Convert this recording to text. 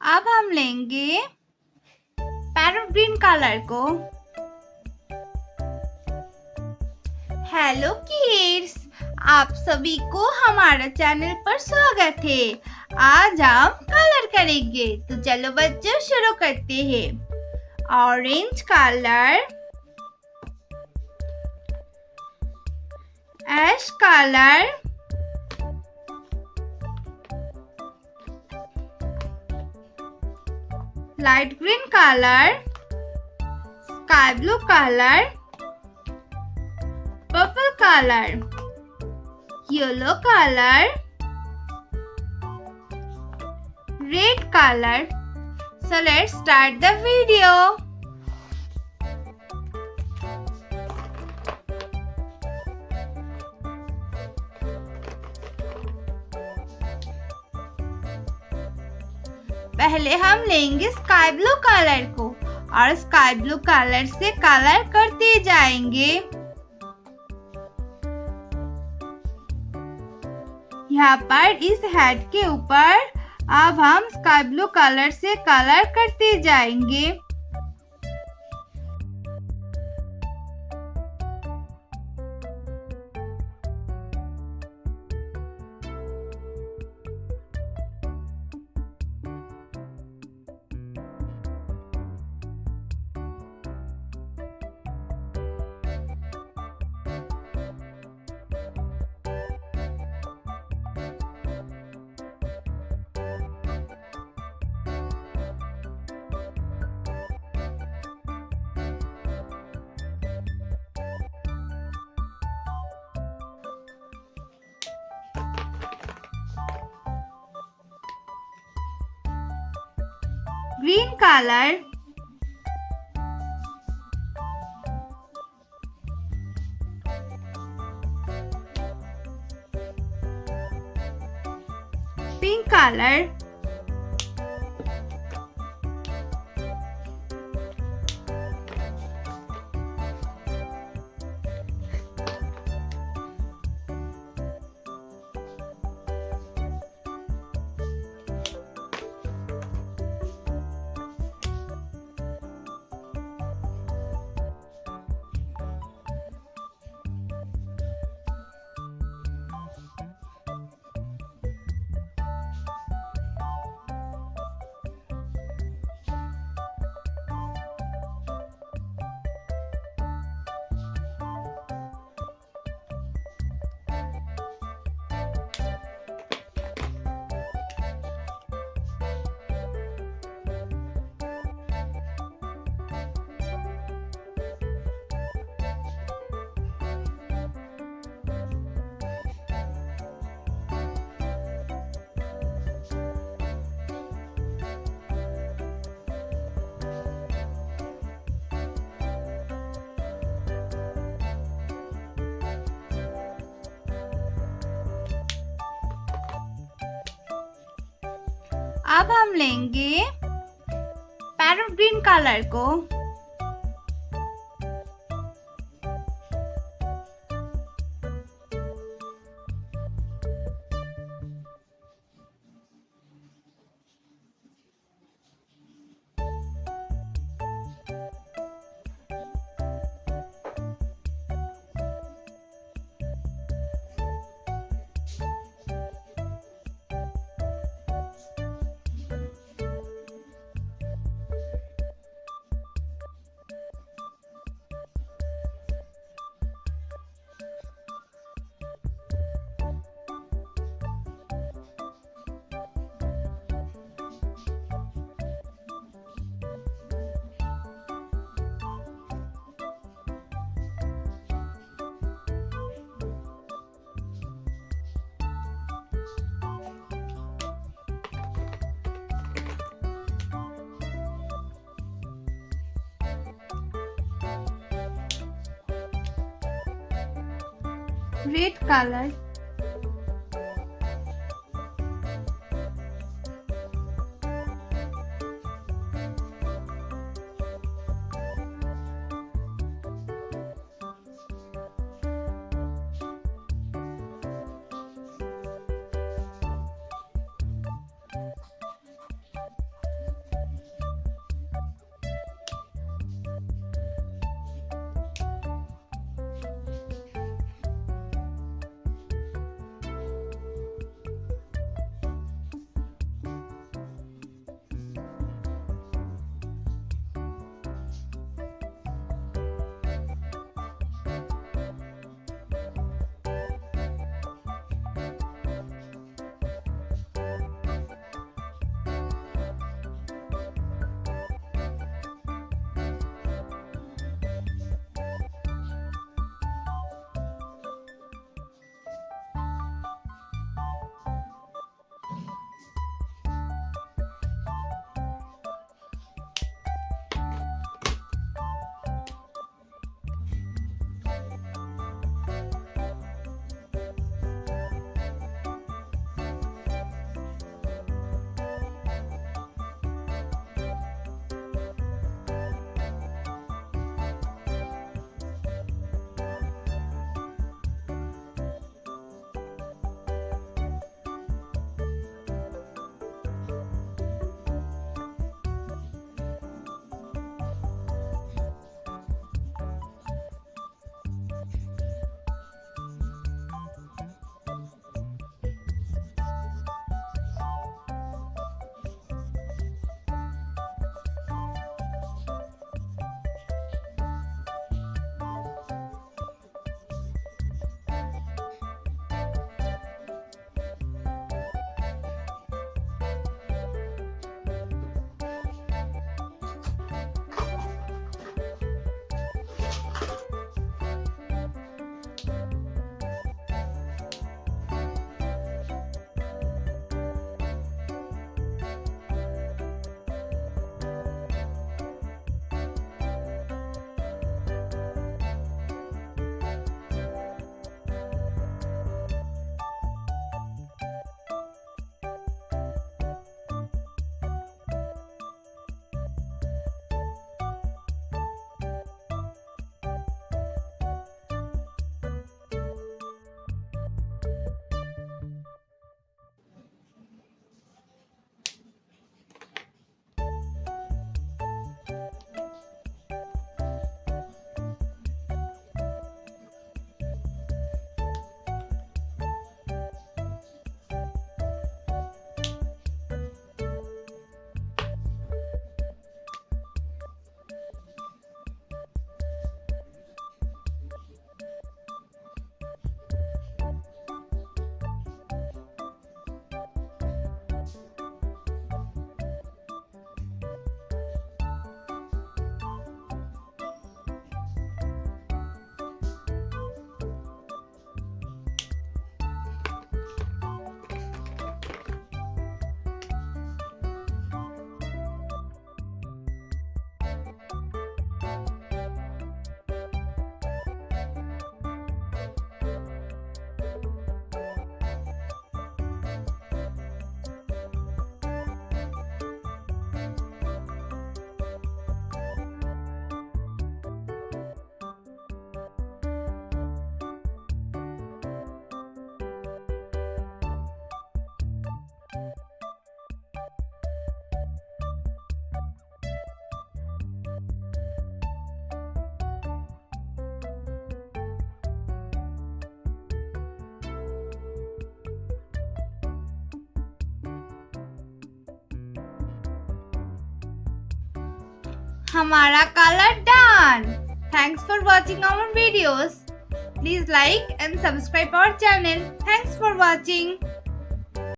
अब हम लेंगे पैरोट ग्रीन कलर को। हेलो किड्स, आप सभी को हमारा चैनल पर स्वागत है। आज हम कलर करेंगे, तो चलो बच्चों शुरू करते हैं। Orange colour, ash colour, light green color, sky blue color, purple color, yellow color, red color. So let's start the video. पहले हम लेंगे स्काई ब्लू कलर को और स्काई ब्लू कलर से कलर करते जाएंगे। यहाँ पर इस हेड के ऊपर अब हम स्काई ब्लू कलर से कलर करते जाएंगे। Green color, pink color, अब हम लेंगे पैरोट ग्रीन कलर को। Red color, हमारा color done. Thanks for watching our videos. Please like and subscribe our channel. Thanks for watching.